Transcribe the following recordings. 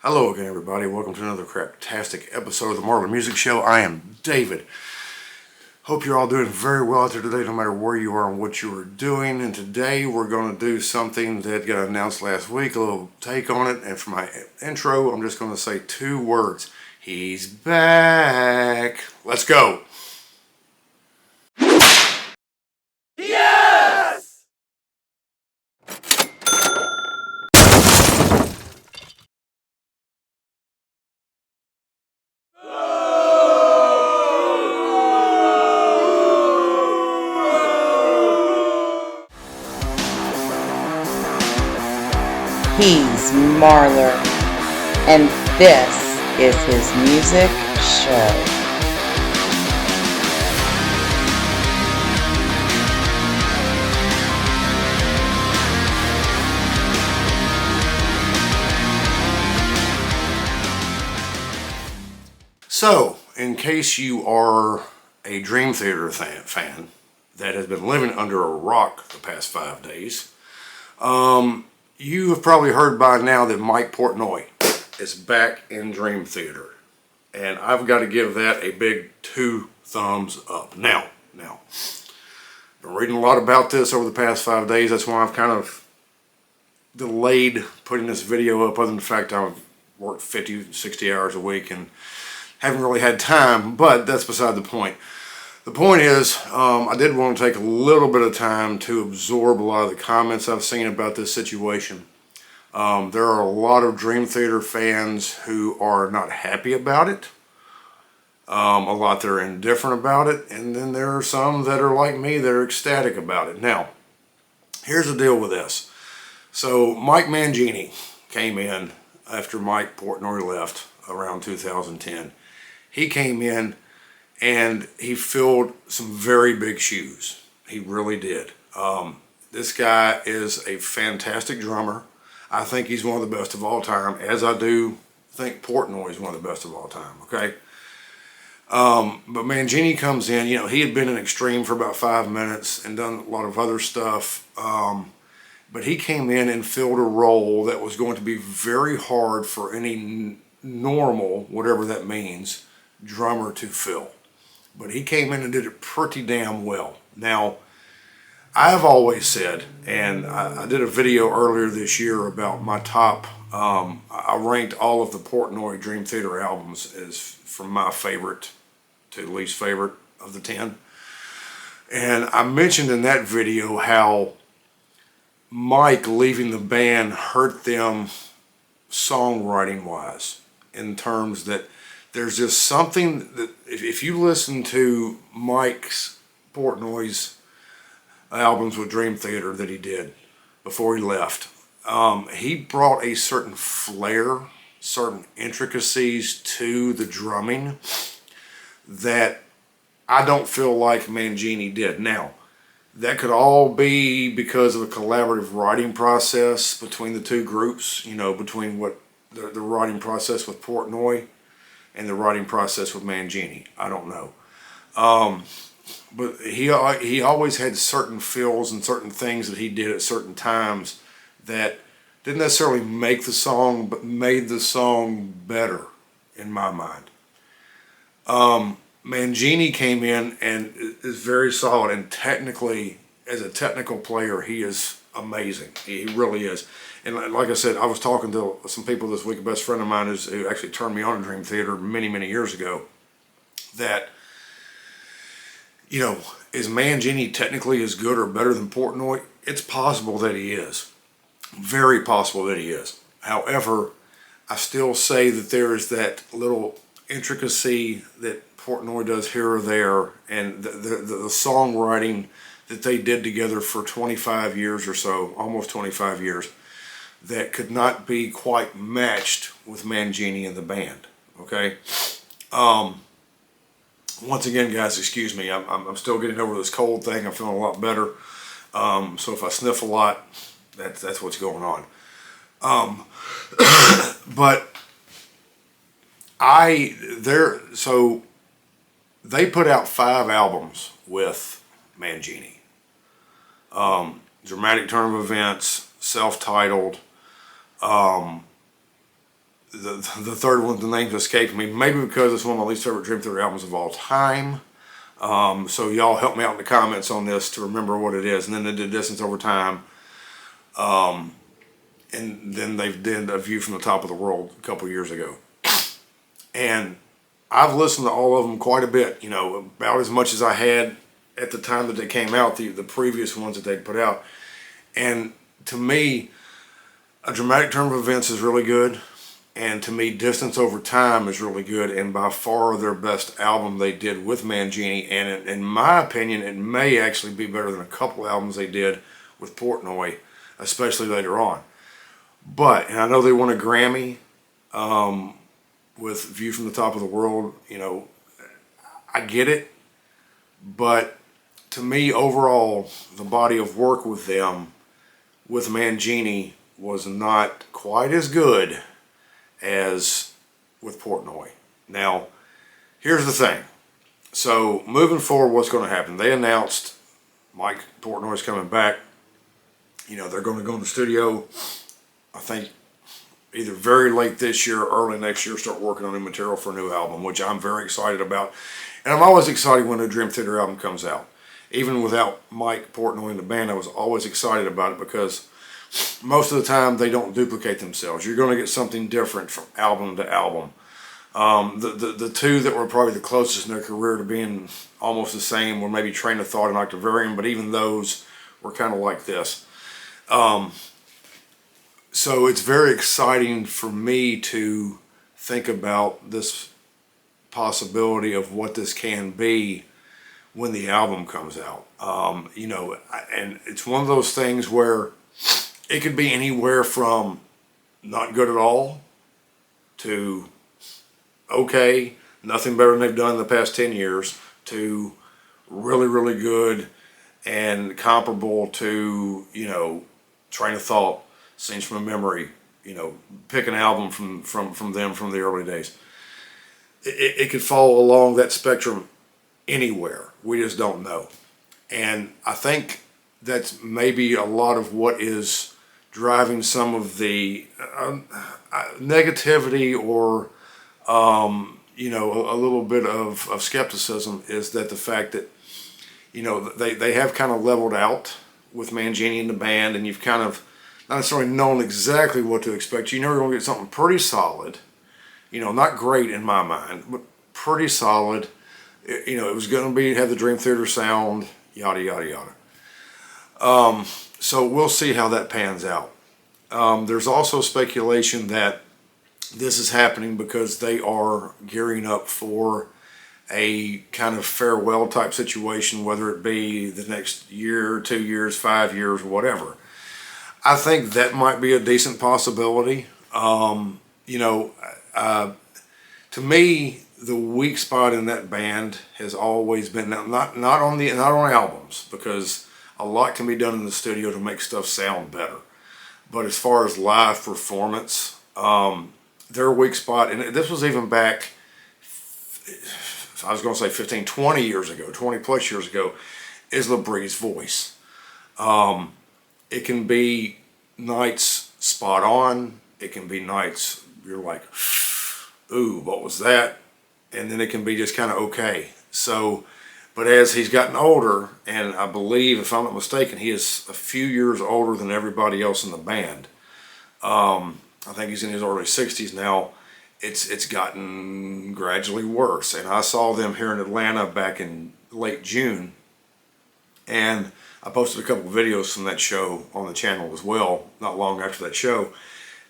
Hello again, everybody. Welcome to another craptastic episode of the Marlar Music Show. I am David. Hope you're all doing very well out there today, no matter where you are and what you are doing. And today we're going to do something that got announced last week, a little take on it. And for my intro, I'm just going to say two words. He's back. Let's go. Yes! He's Marlar, and this is his music show. So, in case you are a Dream Theater fan that has been living under a rock the past 5 days, you have probably heard by now that Mike Portnoy is back in Dream Theater. And I've got to give that a big 2 thumbs up. Now, been reading a lot about this over the past 5 days. That's why I've kind of delayed putting this video up, other than the fact I've worked 50, 60 hours a week and haven't really had time, but that's beside the point. The point is, I did want to take a little bit of time to absorb a lot of the comments I've seen about this situation. There are a lot of Dream Theater fans who are not happy about it. A lot that are indifferent about it. And then there are some that are like me that are ecstatic about it. Now, here's the deal with this. So Mike Mangini came in after Mike Portnoy left around 2010. He came in and he filled some very big shoes. He really did. This guy is a fantastic drummer. I think he's one of the best of all time, as I do think Portnoy is one of the best of all time, okay? But Mangini comes in, you know, he had been in Extreme for about 5 minutes and done a lot of other stuff. But he came in and filled a role that was going to be very hard for any normal, whatever that means, drummer to fill. But he came in and did it pretty damn well. Now, I've always said, and I did a video earlier this year about my top, I ranked all of the Portnoy Dream Theater albums as from my favorite to least favorite of the 10. And I mentioned in that video how Mike leaving the band hurt them songwriting wise, in terms that there's just something that if you listen to Mike's Portnoy's albums with Dream Theater that he did before he left, he brought a certain flair, certain intricacies to the drumming that I don't feel like Mangini did. Now, that could all be because of a collaborative writing process between the two groups, you know, between what the writing process with Portnoy and the writing process with Mangini. I don't know. But he always had certain feels and certain things that he did at certain times that didn't necessarily make the song, but made the song better, in my mind. Mangini came in and is very solid, and technically, as a technical player, he is amazing. He really is. And like I said, I was talking to some people this week. A best friend of mine who actually turned me on to Dream Theater many, many years ago. That, you know, is Mangini technically as good or better than Portnoy? It's possible that he is. Very possible that he is. However, I still say that there is that little intricacy that Portnoy does here or there, and the songwriting that they did together for 25 years or so, almost 25 years, that could not be quite matched with Mangini and the band, okay? Once again, guys, excuse me, I'm still getting over this cold thing. I'm feeling a lot better. So if I sniff a lot, that's what's going on. But so they put out 5 albums with Mangini. Dramatic Turn of Events, self-titled. the third one, the name's escaping me. Maybe because it's one of my least favorite Dream Theater albums of all time. So y'all help me out in the comments on this to remember what it is. And then they did Distance Over Time. And then they did A View from the Top of the World a couple years ago. And I've listened to all of them quite a bit, you know, about as much as I had at the time that they came out, the previous ones that they'd put out. And to me, A Dramatic Turn of Events is really good. And to me, Distance Over Time is really good, and by far their best album they did with Mangini. And in my opinion, it may actually be better than a couple albums they did with Portnoy, especially later on. But, and I know they won a Grammy with View from the Top of the World, you know, I get it. But to me, overall, the body of work with them, with Mangini, was not quite as good as with Portnoy. Now, here's the thing. So, moving forward, what's going to happen? They announced Mike Portnoy's coming back. You know, they're going to go in the studio, I think, either very late this year or early next year, start working on new material for a new album, which I'm very excited about. And I'm always excited when a Dream Theater album comes out. Even without Mike Portnoy in the band, I was always excited about it because most of the time they don't duplicate themselves. You're going to get something different from album to album. The two that were probably the closest in their career to being almost the same were maybe Train of Thought and Octavarium, but even those were kind of like this. So it's very exciting for me to think about this possibility of what this can be when the album comes out. You know, and it's one of those things where it could be anywhere from not good at all to okay, nothing better than they've done in the past 10 years, to really, really good and comparable to, you know, Train of Thought, Scenes from a Memory, you know, pick an album from them from the early days. It could fall along that spectrum anywhere. We just don't know. And I think that's maybe a lot of what is driving some of the negativity or, you know, a little bit of skepticism, is that the fact that, you know, they have kind of leveled out with Mangini in the band, and you've kind of not necessarily known exactly what to expect. You know you're going to get something pretty solid, you know, not great in my mind, but pretty solid. You know, it was going to have the Dream Theater sound, yada, yada, yada. So we'll see how that pans out. There's also speculation that this is happening because they are gearing up for a kind of farewell type situation, whether it be the next year, 2 years, 5 years, whatever. I think that might be a decent possibility. You know, to me, the weak spot in that band has always been not on albums, because a lot can be done in the studio to make stuff sound better. But as far as live performance, their weak spot, and this was even back, I was going to say 15, 20 years ago, 20 plus years ago, is LaBrie's voice. It can be nights spot on. It can be nights you're like, ooh, what was that? And then it can be just kind of okay. So, but as he's gotten older, and I believe, if I'm not mistaken, he is a few years older than everybody else in the band. I think he's in his early 60s now. It's gotten gradually worse. And I saw them here in Atlanta back in late June, and I posted a couple of videos from that show on the channel as well, not long after that show.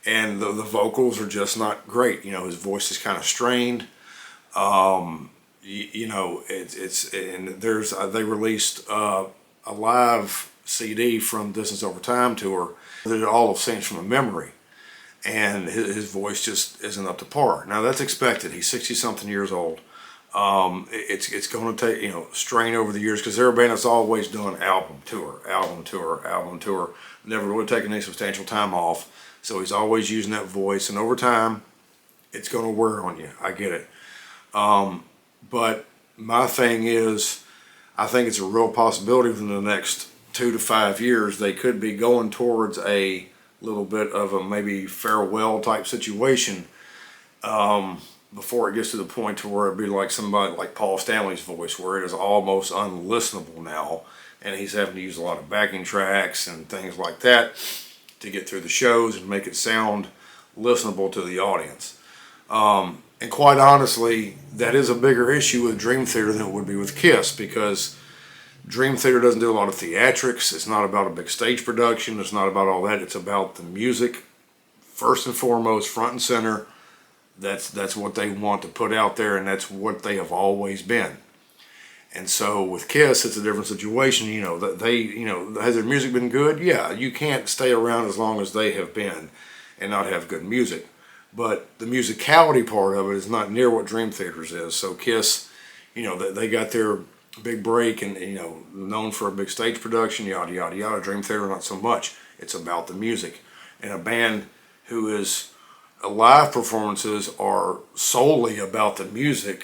And the vocals are just not great. You know, his voice is kind of strained. You know, and there's they released a live CD from Distance Over Time tour. They did all of Scenes from a Memory, and his voice just isn't up to par. Now that's expected. He's 60-something years old. It's going to take, you know, strain over the years, because they're a band that's always done album tour, never really taken any substantial time off. So he's always using that voice, and over time, it's going to wear on you. I get it. But my thing is, I think it's a real possibility within the next 2 to 5 years, they could be going towards a little bit of a maybe farewell type situation, before it gets to the point to where it'd be like somebody like Paul Stanley's voice, where it is almost unlistenable now, and he's having to use a lot of backing tracks and things like that to get through the shows and make it sound listenable to the audience. And quite honestly, that is a bigger issue with Dream Theater than it would be with Kiss, because Dream Theater doesn't do a lot of theatrics. It's not about a big stage production. It's not about all that. It's about the music, first and foremost, front and center. That's what they want to put out there, and that's what they have always been. And so with Kiss, it's a different situation. Has their music been good? Yeah, you can't stay around as long as they have been and not have good music. But the musicality part of it is not near what Dream Theater's is. So Kiss, they got their big break and, known for a big stage production, yada, yada, yada. Dream Theater, not so much. It's about the music. And a band who is live performances are solely about the music.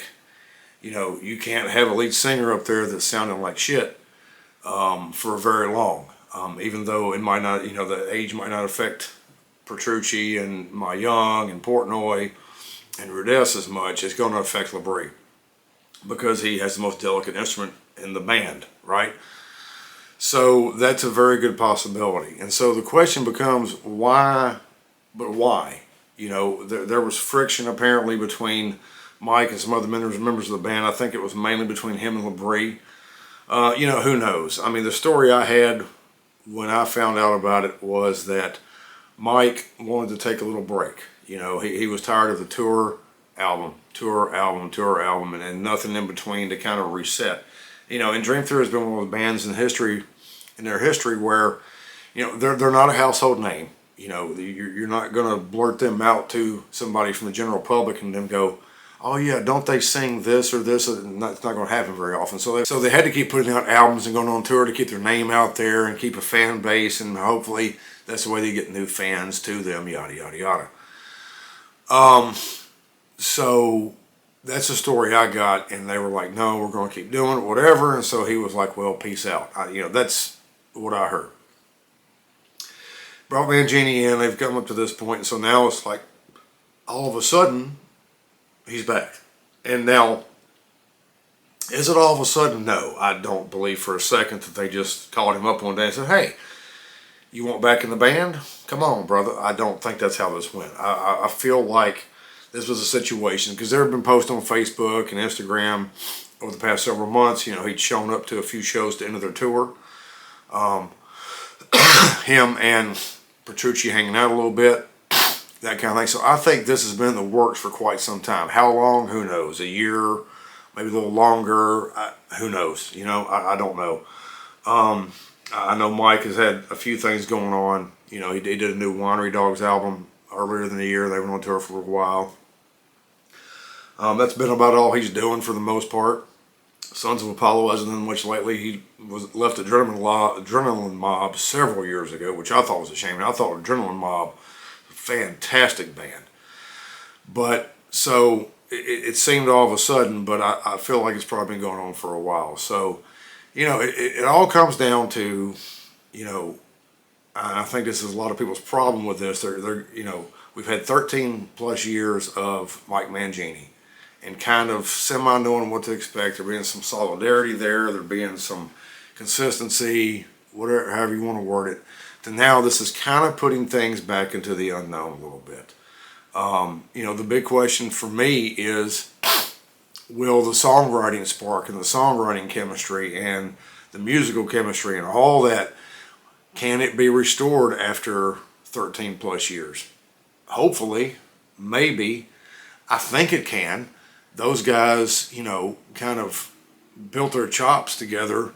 You can't have a lead singer up there that's sounding like shit for very long. Even though it might not, the age might not affect Petrucci and My Young and Portnoy and Rudess as much, it's going to affect LaBrie because he has the most delicate instrument in the band, right? So that's a very good possibility. And so the question becomes, why? But why? There was friction apparently between Mike and some other members of the band. I think it was mainly between him and LaBrie. Who knows? I mean, the story I had when I found out about it was that Mike wanted to take a little break. He was tired of the tour album, and nothing in between to kind of reset. And Dream Theater has been one of the bands in their history where, they're not a household name. You're not going to blurt them out to somebody from the general public and then go, oh yeah, don't they sing this or this? And that's not going to happen very often. So they had to keep putting out albums and going on tour to keep their name out there and keep a fan base, and hopefully that's the way they get new fans to them, yada, yada, yada. So that's the story I got, and they were like, no, we're going to keep doing it, whatever. And so he was like, well, peace out. That's what I heard. Brought Mangini in, they've come up to this point, and so now it's like, all of a sudden, he's back. And now, is it all of a sudden? No, I don't believe for a second that they just called him up one day and said, hey, you want back in the band? Come on, brother. I don't think that's how this went. I feel like this was a situation, because there have been posts on Facebook and Instagram over the past several months. He'd shown up to a few shows to end of their tour. Him and Petrucci hanging out a little bit, that kind of thing. So I think this has been in the works for quite some time. How long? Who knows? A year, maybe a little longer. Who knows? I don't know. I know Mike has had a few things going on. He did a new Winery Dogs album earlier in the year. They went on tour for a while. That's been about all he's doing for the most part. Sons of Apollo hasn't done much lately. He left Adrenaline Mob several years ago, which I thought was a shame. And I thought Adrenaline Mob, fantastic band. But so it seemed all of a sudden, but I feel like it's probably been going on for a while. So, it all comes down to, I think this is a lot of people's problem with this. We've had 13 plus years of Mike Mangini and kind of semi-knowing what to expect. There being some solidarity there being some consistency, whatever, however you want to word it. To now, this is kind of putting things back into the unknown a little bit. The big question for me is, will the songwriting spark and the songwriting chemistry and the musical chemistry and all that, can it be restored after 13 plus years? Hopefully, maybe. I think it can. Those guys, kind of built their chops together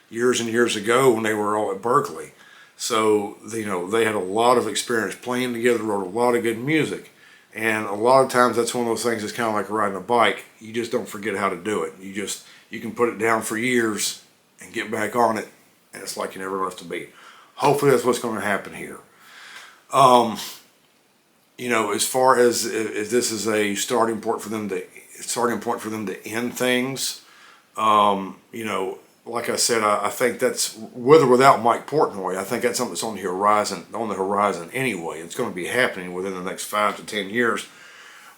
years and years ago when they were all at Berkeley. So, they had a lot of experience playing together, wrote a lot of good music. And a lot of times that's one of those things that's kind of like riding a bike. You just don't forget how to do it. You can put it down for years and get back on it, and it's like you never left a beat. Hopefully that's what's going to happen here. As far as if this is a starting point for them to end things, like I said, I think that's, with or without Mike Portnoy, I think that's something that's on the horizon anyway. It's going to be happening within the next 5 to 10 years.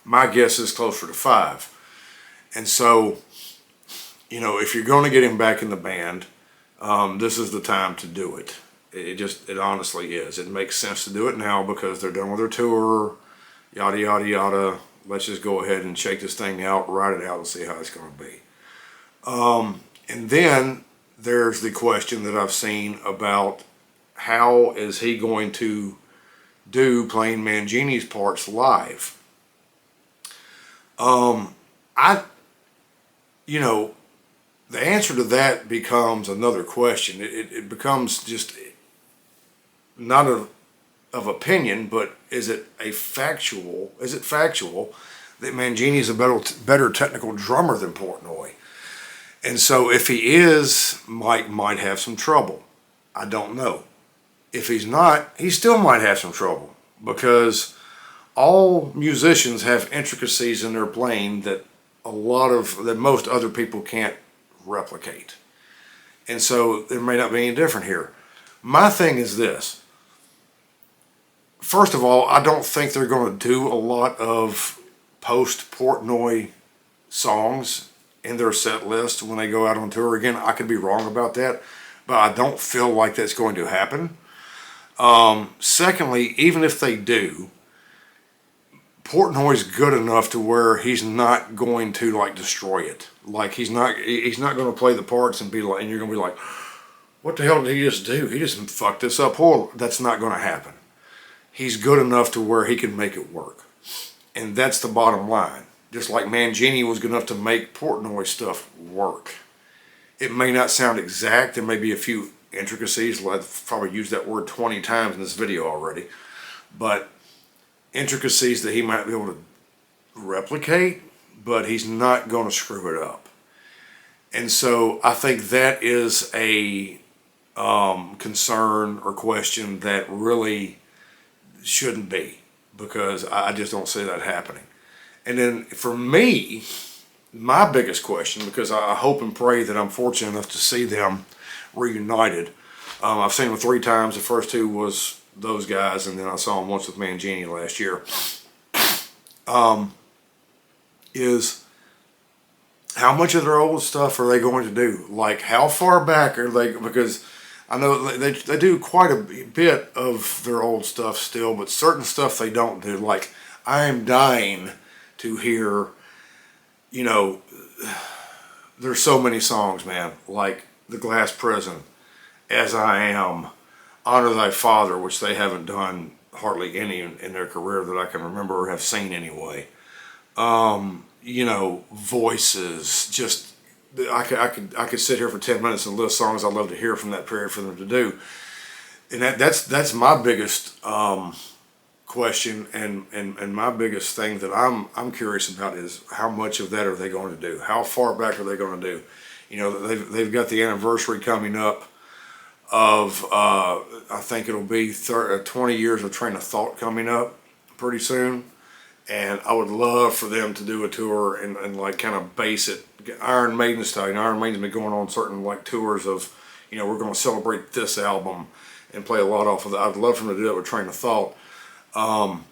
My guess is closer to 5. And so, if you're going to get him back in the band, this is the time to do it. It honestly is. It makes sense to do it now because they're done with their tour, yada, yada, yada. Let's just go ahead and shake this thing out, ride it out, and see how it's going to be. And then there's the question that I've seen about how is he going to do playing Mangini's parts live. The answer to that becomes another question. It becomes just not of opinion, but is it factual that Mangini is a better technical drummer than Portnoy? And so if he is, Mike might have some trouble. I don't know. If he's not, he still might have some trouble because all musicians have intricacies in their playing that most other people can't replicate. And so there may not be any different here. My thing is this. First of all, I don't think they're going to do a lot of post-Portnoy songs in their set list when they go out on tour. Again, I could be wrong about that, but I don't feel like that's going to happen. Secondly, even if they do, Portnoy's good enough to where he's not going to destroy it. He's not going to play the parts and you're going to be like, what the hell did he just do? He just fucked this up. Well, that's not going to happen. He's good enough to where he can make it work. And that's the bottom line. Just like Mangini was good enough to make Portnoy stuff work. It may not sound exact. There may be a few intricacies. I've probably used that word 20 times in this video already. But intricacies that he might be able to replicate, but he's not going to screw it up. And so I think that is a concern or question that really shouldn't be, because I just don't see that happening. And then for me, my biggest question, because I hope and pray that I'm fortunate enough to see them reunited. I've seen them 3 times. The first 2 was those guys, and then I saw them once with Mangini last year. Is how much of their old stuff are they going to do? How far back are they? Because I know they do quite a bit of their old stuff still, but certain stuff they don't do. I am dying to hear, there's so many songs, man, like The Glass Prison, As I Am, Honor Thy Father, which they haven't done hardly any in their career that I can remember or have seen anyway. Voices, just, I could sit here for 10 minutes and list songs I'd love to hear from that period for them to do. And that's my biggest question, and my biggest thing that I'm curious about is how much of that are they going to do? How far back are they going to do? They've got the anniversary coming up of I think it'll be 20 years of Train of Thought coming up pretty soon, and I would love for them to do a tour and kind of base it Iron Maiden style. Iron Maiden's been going on certain tours of we're going to celebrate this album and play a lot off of that. I'd love for them to do that with Train of Thought. And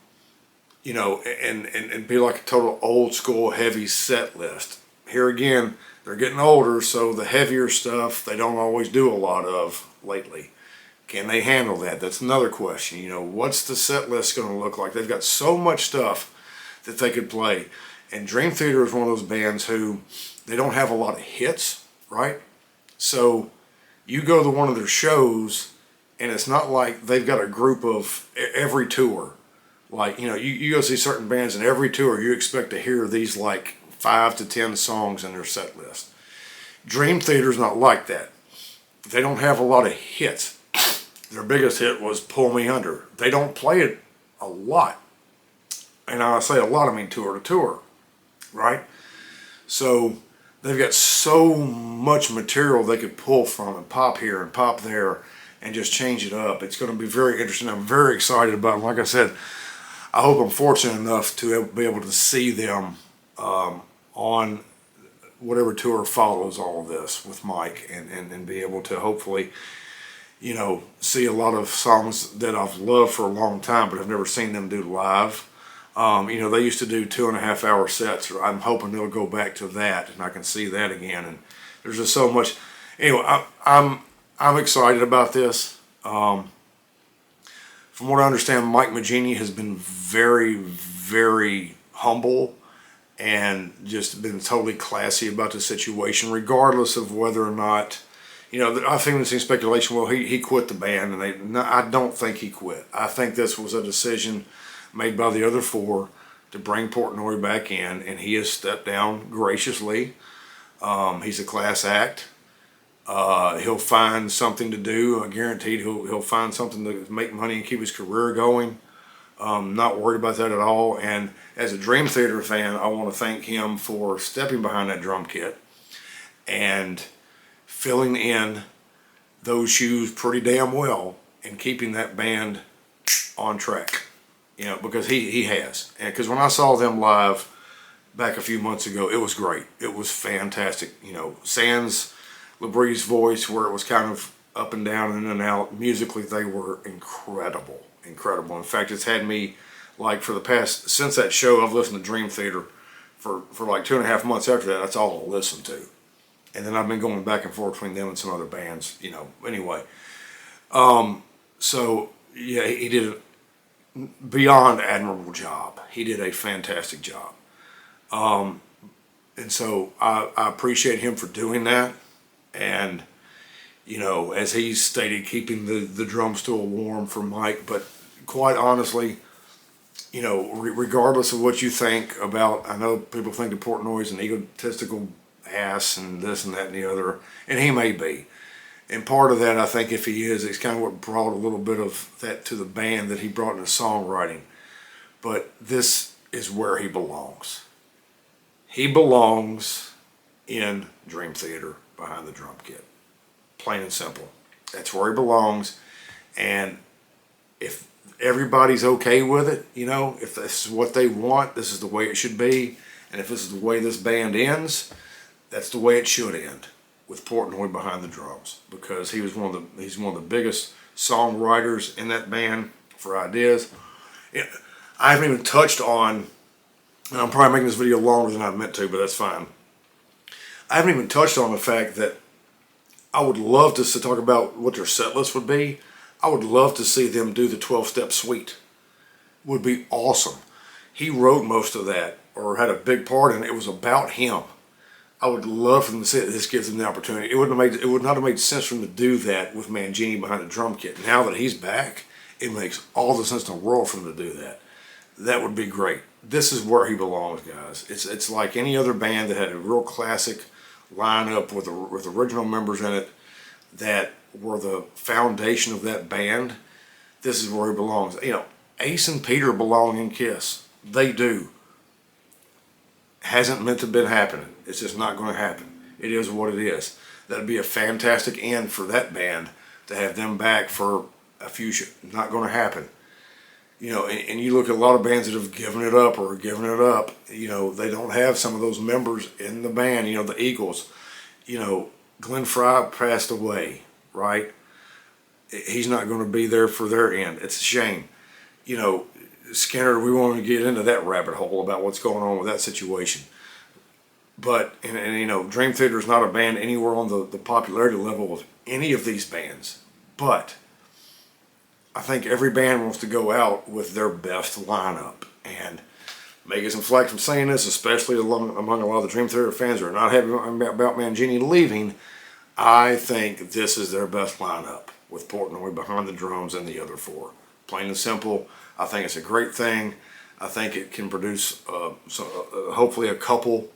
be like a total old school heavy set list. Here again, they're getting older, so the heavier stuff they don't always do a lot of lately. Can they handle that? That's another question. What's the set list going to look like? They've got so much stuff that they could play. And Dream Theater is one of those bands who they don't have a lot of hits, right? So you go to one of their shows, and it's not like they've got a group of every tour. You go see certain bands, and every tour you expect to hear these 5 to 10 songs in their set list. Dream Theater's not like that. They don't have a lot of hits. Their biggest hit was Pull Me Under. They don't play it a lot. And I say a lot, I mean tour to tour, right? So they've got so much material they could pull from and pop here and pop there and just change it up. It's going to be very interesting. I'm very excited about it. Like I said, I hope I'm fortunate enough to be able to see them on whatever tour follows all of this with Mike, and be able to hopefully, see a lot of songs that I've loved for a long time but I've never seen them do live. They used to do 2.5 hour sets. I'm hoping they'll go back to that, and I can see that again. And there's just so much. Anyway, I'm excited about this. From what I understand, Mike Magini has been very, very humble and just been totally classy about the situation, regardless of whether or not, I've even seen speculation, well, he quit the band, and I don't think he quit. I think this was a decision made by the other four to bring Portnoy back in, and he has stepped down graciously. He's a class act. He'll find something to do. I guaranteed he'll find something to make money and keep his career going. Not worried about that at all. And as a Dream Theater fan, I want to thank him for stepping behind that drum kit and filling in those shoes pretty damn well and keeping that band on track. Because he has. And because when I saw them live back a few months ago, it was great. It was fantastic. Sans LaBrie's voice, where it was kind of up and down and in and out, musically they were incredible. Incredible. In fact, it's had me, like, since that show, I've listened to Dream Theater for like 2.5 months after that. That's all I'll listen to. And then I've been going back and forth between them and some other bands, anyway. So, yeah, he did a beyond admirable job. He did a fantastic job. And so I appreciate him for doing that. And, as he stated, keeping the drum stool warm for Mike. But quite honestly, regardless of what you think about, I know people think that Portnoy is an egotistical ass and this and that and the other, and he may be. And part of that, I think, if he is, it's kind of what brought a little bit of that to the band that he brought into songwriting. But this is where he belongs. He belongs in Dream Theater behind the drum kit. Plain and simple. That's where he belongs. And if everybody's okay with it, if this is what they want, this is the way it should be. And if this is the way this band ends, that's the way it should end, with Portnoy behind the drums, because he's one of the biggest songwriters in that band for ideas. I haven't even touched on, and I'm probably making this video longer than I meant to, but that's fine. I haven't even touched on the fact that I would love to talk about what their set list would be. I would love to see them do the 12-step suite. Would be awesome. He wrote most of that, or had a big part in it. It was about him. I would love for them to see it. This gives them the opportunity. It would not have made sense for them to do that with Mangini behind the drum kit. Now that he's back, it makes all the sense in the world for them to do that. That would be great. This is where he belongs, guys. It's like any other band that had a real classic lineup with original members in it that were the foundation of that band. This is where he belongs. Ace and Peter belong in Kiss. They do. Hasn't meant to have been happening. It's just not going to happen. It is what it is. That'd be a fantastic end for that band to have them back for a future. Not going to happen. And you look at a lot of bands that have given it up or given it up. They don't have some of those members in the band. The Eagles. Glenn Fry passed away, right? He's not going to be there for their end. It's a shame. Skinner, we won't even get into that rabbit hole about what's going on with that situation. But, and Dream Theater is not a band anywhere on the popularity level of any of these bands. But I think every band wants to go out with their best lineup. And may get some flack from saying this, especially among a lot of the Dream Theater fans who are not happy about Mangini leaving. I think this is their best lineup, with Portnoy behind the drums and the other four. Plain and simple. I think it's a great thing. I think it can produce hopefully a couple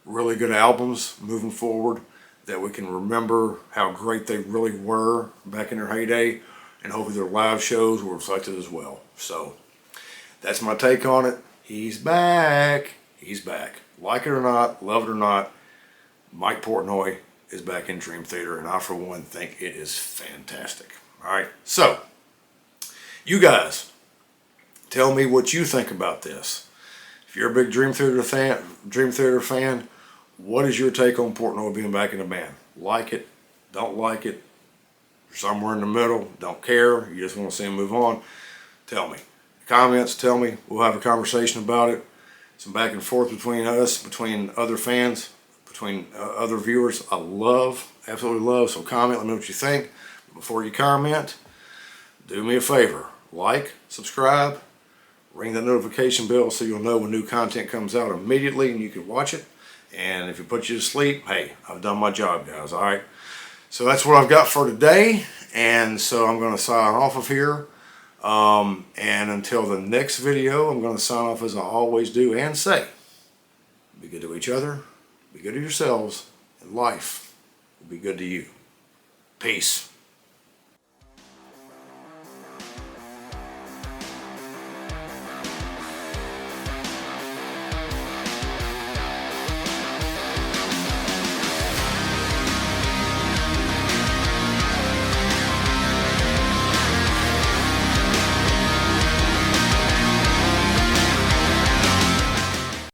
really good albums moving forward that we can remember how great they really were back in their heyday, and hopefully their live shows were reflected as well. So that's my take on it. He's back. He's back. Like it or not, love it or not, Mike Portnoy is back in Dream Theater, and I, for one, think it is fantastic. All right, so you guys, tell me what you think about this. If you're a big Dream Theater fan, what is your take on Portnoy being back in the band? Like it, don't like it, somewhere in the middle, don't care, you just want to see him move on? Tell me. comments, tell me. We'll have a conversation about it. Some back and forth between us, between other fans, between other viewers. I love, absolutely love. So comment, let me know what you think. Before you comment, do me a favor. Like, subscribe, ring the notification bell so you'll know when new content comes out immediately and you can watch it. And if it puts you to sleep, hey, I've done my job, guys, all right? So that's what I've got for today. And so I'm going to sign off of here. And until the next video, I'm going to sign off as I always do and say, be good to each other, be good to yourselves, and life will be good to you. Peace.